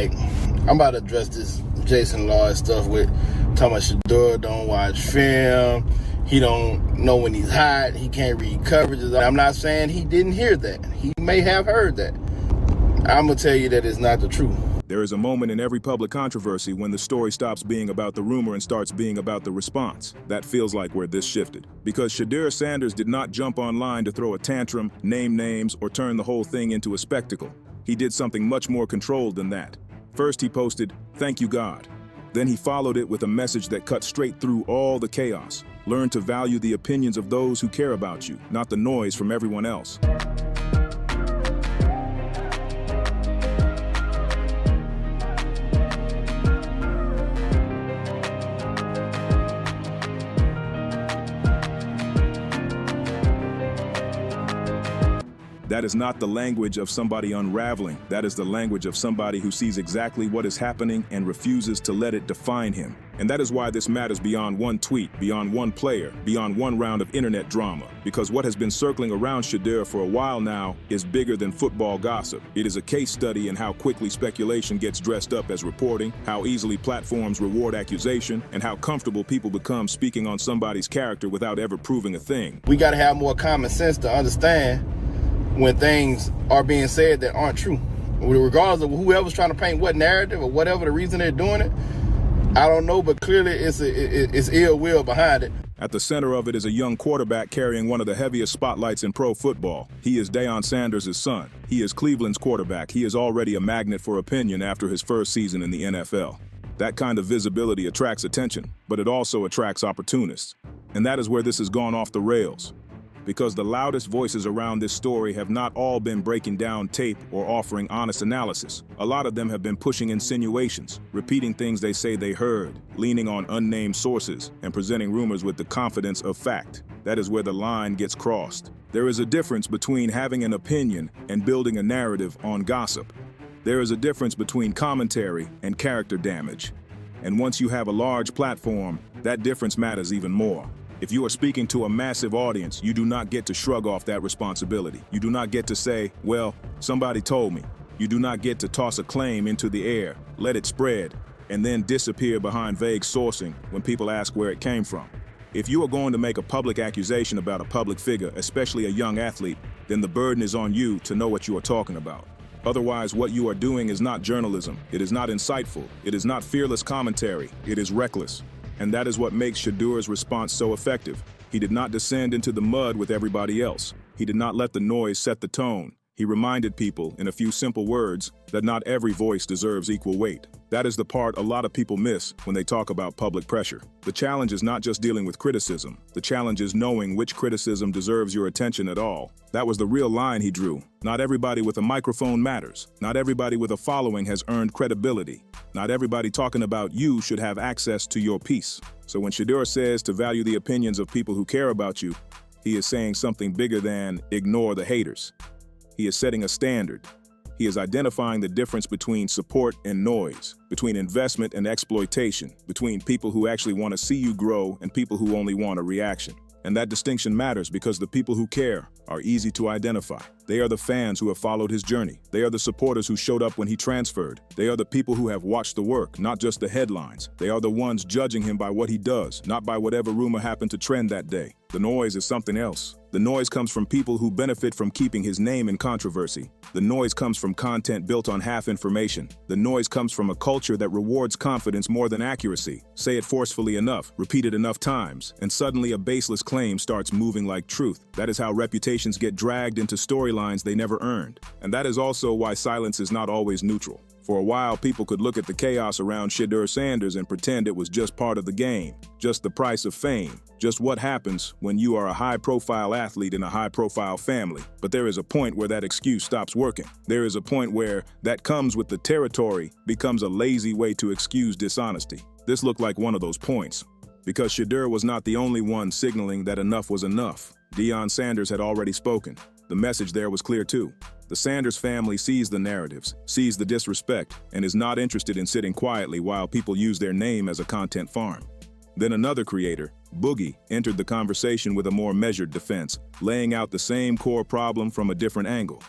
like, I'm about to address this Jason Lloyd stuff with talking about Shedeur don't watch film, he don't know when he's hot, he can't read coverages. I'm not saying he didn't hear that. He may have heard that. I'm going to tell you that it's not the truth. There is a moment in every public controversy when the story stops being about the rumor and starts being about the response. That feels like where this shifted. Because Shedeur Sanders did not jump online to throw a tantrum, name names, or turn the whole thing into a spectacle. He did something much more controlled than that. First, he posted, "Thank you, God." Then he followed it with a message that cut straight through all the chaos. Learn to value the opinions of those who care about you, not the noise from everyone else. That is not the language of somebody unraveling. That is the language of somebody who sees exactly what is happening and refuses to let it define him. And that is why this matters beyond one tweet, beyond one player, beyond one round of internet drama. Because what has been circling around Shedeur for a while now is bigger than football gossip. It is a case study in how quickly speculation gets dressed up as reporting, how easily platforms reward accusation, and how comfortable people become speaking on somebody's character without ever proving a thing. We got to have more common sense to understand when things are being said that aren't true. Regardless of whoever's trying to paint what narrative or whatever the reason they're doing it, I don't know, but clearly it's ill will behind it. At the center of it is a young quarterback carrying one of the heaviest spotlights in pro football. He is Deion Sanders' son. He is Cleveland's quarterback. He is already a magnet for opinion after his first season in the NFL. That kind of visibility attracts attention, but it also attracts opportunists. And that is where this has gone off the rails. Because the loudest voices around this story have not all been breaking down tape or offering honest analysis. A lot of them have been pushing insinuations, repeating things they say they heard, leaning on unnamed sources, and presenting rumors with the confidence of fact. That is where the line gets crossed. There is a difference between having an opinion and building a narrative on gossip. There is a difference between commentary and character damage. And once you have a large platform, that difference matters even more. If you are speaking to a massive audience, you do not get to shrug off that responsibility. You do not get to say, well, somebody told me. You do not get to toss a claim into the air, let it spread, and then disappear behind vague sourcing when people ask where it came from. If you are going to make a public accusation about a public figure, especially a young athlete, then the burden is on you to know what you are talking about. Otherwise, what you are doing is not journalism. It is not insightful. It is not fearless commentary. It is reckless. And that is what makes Shedeur's response so effective. He did not descend into the mud with everybody else. He did not let the noise set the tone. He reminded people, in a few simple words, that not every voice deserves equal weight. That is the part a lot of people miss when they talk about public pressure. The challenge is not just dealing with criticism. The challenge is knowing which criticism deserves your attention at all. That was the real line he drew. Not everybody with a microphone matters. Not everybody with a following has earned credibility. Not everybody talking about you should have access to your piece. So when Shedeur says to value the opinions of people who care about you, he is saying something bigger than ignore the haters. He is setting a standard. He is identifying the difference between support and noise, between investment and exploitation, between people who actually want to see you grow and people who only want a reaction. And that distinction matters because the people who care are easy to identify. They are the fans who have followed his journey. They are the supporters who showed up when he transferred. They are the people who have watched the work, not just the headlines. They are the ones judging him by what he does, not by whatever rumor happened to trend that day. The noise is something else. The noise comes from people who benefit from keeping his name in controversy. The noise comes from content built on half information. The noise comes from a culture that rewards confidence more than accuracy. Say it forcefully enough, repeat it enough times, and suddenly a baseless claim starts moving like truth. That is how reputations get dragged into storylines they never earned. And that is also why silence is not always neutral. For a while, people could look at the chaos around Shedeur Sanders and pretend it was just part of the game, just the price of fame, just what happens when you are a high-profile athlete in a high-profile family. But there is a point where that excuse stops working. There is a point where that comes with the territory becomes a lazy way to excuse dishonesty. This looked like one of those points, because Shedeur was not the only one signaling that enough was enough. Deion Sanders had already spoken. The message there was clear too. The Sanders family sees the narratives, sees the disrespect, and is not interested in sitting quietly while people use their name as a content farm. Then another creator, Boogie, entered the conversation with a more measured defense, laying out the same core problem from a different angle.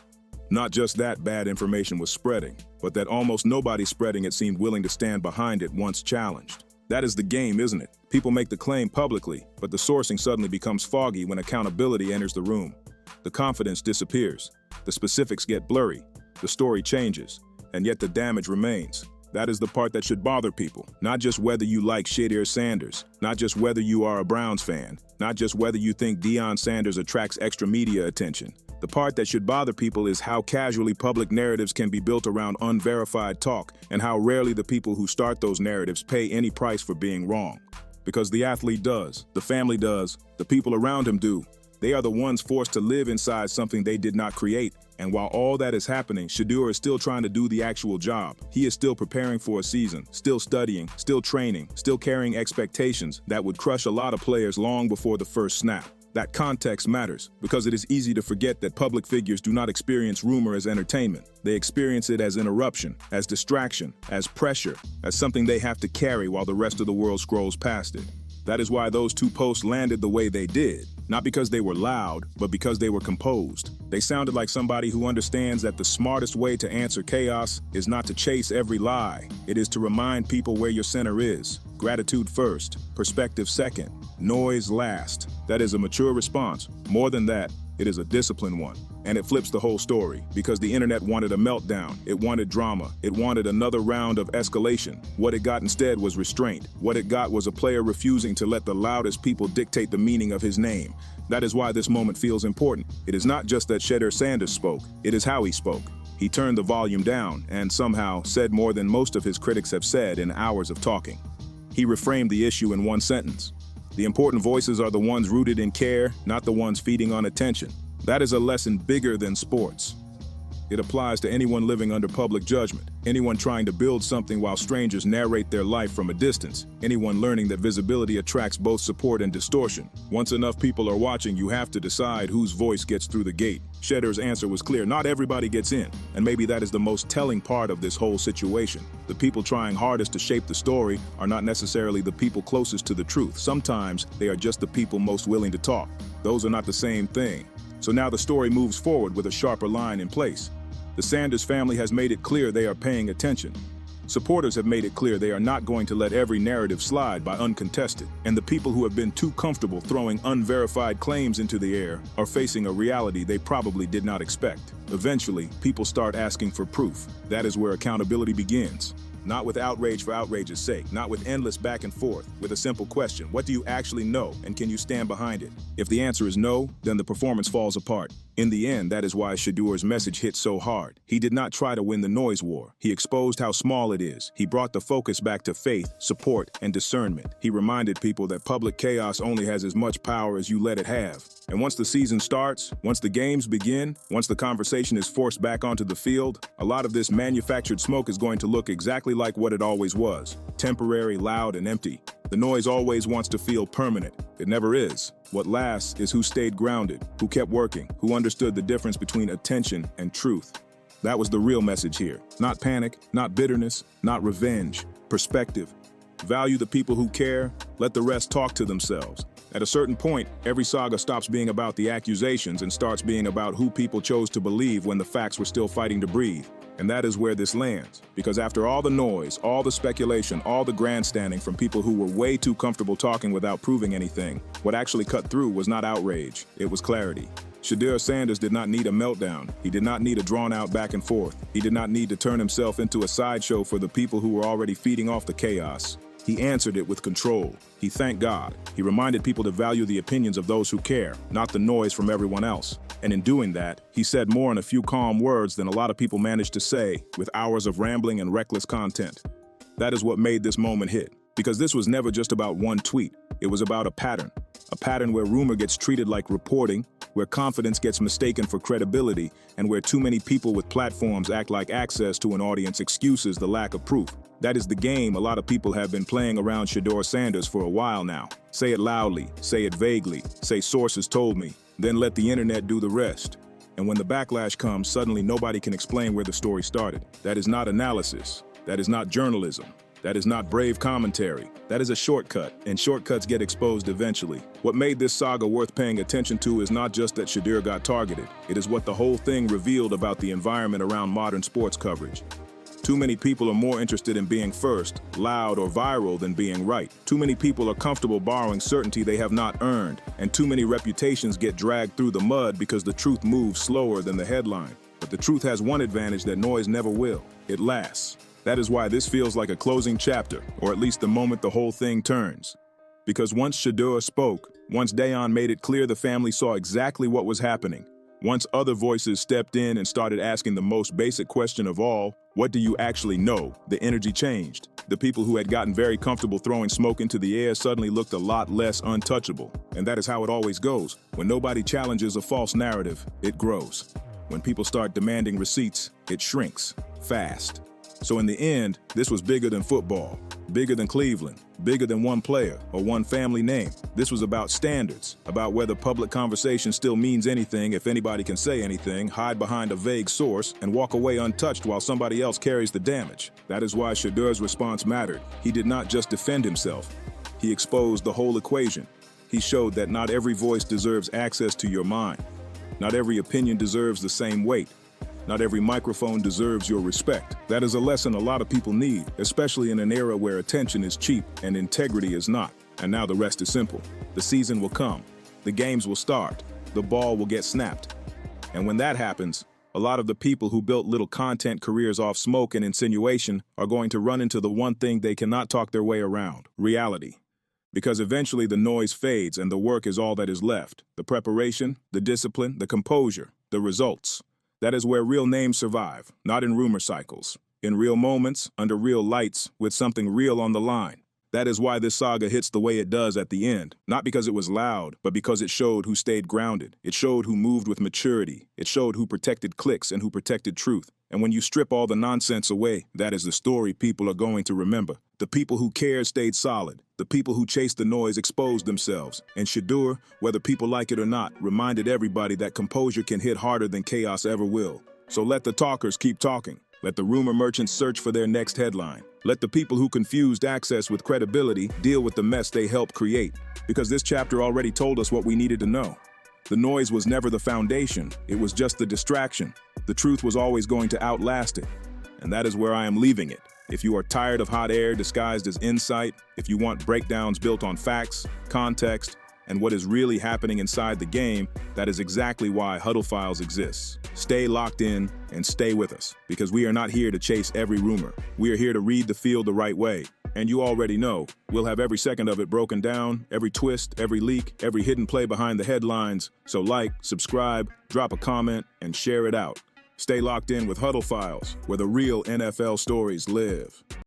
Not just that bad information was spreading, but that almost nobody spreading it seemed willing to stand behind it once challenged. That is the game, isn't it? People make the claim publicly, but the sourcing suddenly becomes foggy when accountability enters the room. The confidence disappears. The specifics get blurry. The story changes, and yet the damage remains. That is the part that should bother people. Not just whether you like Shedeur Sanders, not just whether you are a Browns fan, not just whether you think Deion Sanders attracts extra media attention. The part that should bother people is how casually public narratives can be built around unverified talk, and how rarely the people who start those narratives pay any price for being wrong. Because the athlete does, the family does, the people around him do. They are the ones forced to live inside something they did not create. And while all that is happening, Shedeur is still trying to do the actual job. He is still preparing for a season, still studying, still training, still carrying expectations that would crush a lot of players long before the first snap. That context matters, because it is easy to forget that public figures do not experience rumor as entertainment. They experience it as interruption, as distraction, as pressure, as something they have to carry while the rest of the world scrolls past it. That is why those two posts landed the way they did. Not because they were loud, but because they were composed. They sounded like somebody who understands that the smartest way to answer chaos is not to chase every lie. It is to remind people where your center is. Gratitude first, perspective second, noise last. That is a mature response. More than that, it is a disciplined one. And it flips the whole story, because the internet wanted a meltdown. It wanted drama. It wanted another round of escalation. What it got instead was restraint. What it got was a player refusing to let the loudest people dictate the meaning of his name. That is why this moment feels important. It is not just that Shedeur Sanders spoke, it is how he spoke. He turned the volume down and somehow said more than most of his critics have said in hours of talking. He reframed the issue in one sentence. The important voices are the ones rooted in care, not the ones feeding on attention. That is a lesson bigger than sports. It applies to anyone living under public judgment, anyone trying to build something while strangers narrate their life from a distance, anyone learning that visibility attracts both support and distortion. Once enough people are watching, you have to decide whose voice gets through the gate. Shedeur's answer was clear: not everybody gets in, and maybe that is the most telling part of this whole situation. The people trying hardest to shape the story are not necessarily the people closest to the truth. Sometimes they are just the people most willing to talk. Those are not the same thing. So now the story moves forward with a sharper line in place. The Sanders family has made it clear they are paying attention. Supporters have made it clear they are not going to let every narrative slide by uncontested. And the people who have been too comfortable throwing unverified claims into the air are facing a reality they probably did not expect. Eventually, people start asking for proof. That is where accountability begins. Not with outrage for outrage's sake, not with endless back and forth, with a simple question: what do you actually know, and can you stand behind it? If the answer is no, then the performance falls apart. In the end, that is why Shedeur's message hit so hard. He did not try to win the noise war. He exposed how small it is. He brought the focus back to faith, support, and discernment. He reminded people that public chaos only has as much power as you let it have. And once the season starts, once the games begin, once the conversation is forced back onto the field, a lot of this manufactured smoke is going to look exactly like what it always was: temporary, loud, and empty. The noise always wants to feel permanent. It never is. What lasts is who stayed grounded, who kept working, who understood the difference between attention and truth. That was the real message here. Not panic, not bitterness, not revenge. Perspective. Value the people who care. Let the rest talk to themselves. At a certain point, every saga stops being about the accusations and starts being about who people chose to believe when the facts were still fighting to breathe. And that is where this lands. Because after all the noise, all the speculation, all the grandstanding from people who were way too comfortable talking without proving anything, what actually cut through was not outrage, it was clarity. Shedeur Sanders did not need a meltdown. He did not need a drawn-out back and forth. He did not need to turn himself into a sideshow for the people who were already feeding off the chaos. He answered it with control. He thanked God. He reminded people to value the opinions of those who care, not the noise from everyone else. And in doing that, he said more in a few calm words than a lot of people managed to say with hours of rambling and reckless content. That is what made this moment hit. Because this was never just about one tweet. It was about a pattern where rumor gets treated like reporting, where confidence gets mistaken for credibility, and where too many people with platforms act like access to an audience excuses the lack of proof. That is the game a lot of people have been playing around Shedeur Sanders for a while now. Say it loudly, say it vaguely, say sources told me, then let the internet do the rest. And when the backlash comes, suddenly nobody can explain where the story started. That is not analysis. That is not journalism. That is not brave commentary. That is a shortcut, and shortcuts get exposed eventually. What made this saga worth paying attention to is not just that Shedeur got targeted. It is what the whole thing revealed about the environment around modern sports coverage. Too many people are more interested in being first, loud, or viral than being right. Too many people are comfortable borrowing certainty they have not earned, and too many reputations get dragged through the mud because the truth moves slower than the headline. But the truth has one advantage that noise never will. It lasts. That is why this feels like a closing chapter, or at least the moment the whole thing turns. Because once Shedeur spoke, once Deion made it clear the family saw exactly what was happening, once other voices stepped in and started asking the most basic question of all, what do you actually know? The energy changed. The people who had gotten very comfortable throwing smoke into the air suddenly looked a lot less untouchable. And that is how it always goes. When nobody challenges a false narrative, it grows. When people start demanding receipts, it shrinks fast. So in the end, this was bigger than football, bigger than Cleveland, bigger than one player or one family name. This was about standards, about whether public conversation still means anything if anybody can say anything, hide behind a vague source, and walk away untouched while somebody else carries the damage. That is why Shedeur's response mattered. He did not just defend himself. He exposed the whole equation. He showed that not every voice deserves access to your mind. Not every opinion deserves the same weight. Not every microphone deserves your respect. That is a lesson a lot of people need, especially in an era where attention is cheap and integrity is not. And now the rest is simple. The season will come. The games will start. The ball will get snapped. And when that happens, a lot of the people who built little content careers off smoke and insinuation are going to run into the one thing they cannot talk their way around: reality. Because eventually the noise fades and the work is all that is left. The preparation, the discipline, the composure, the results. That is where real names survive, not in rumor cycles. In real moments, under real lights, with something real on the line. That is why this saga hits the way it does at the end. Not because it was loud, but because it showed who stayed grounded. It showed who moved with maturity. It showed who protected clicks and who protected truth. And when you strip all the nonsense away, that is the story people are going to remember. The people who cared stayed solid. The people who chased the noise exposed themselves. And Shedeur, whether people like it or not, reminded everybody that composure can hit harder than chaos ever will. So let the talkers keep talking. Let the rumor merchants search for their next headline. Let the people who confused access with credibility deal with the mess they helped create. Because this chapter already told us what we needed to know. The noise was never the foundation. It was just the distraction. The truth was always going to outlast it. And that is where I am leaving it. If you are tired of hot air disguised as insight, if you want breakdowns built on facts, context, and what is really happening inside the game, that is exactly why Huddle Files exists. Stay locked in and stay with us, because we are not here to chase every rumor. We are here to read the field the right way. And you already know, we'll have every second of it broken down, every twist, every leak, every hidden play behind the headlines. So like, subscribe, drop a comment, and share it out. Stay locked in with Huddle Files, where the real NFL stories live.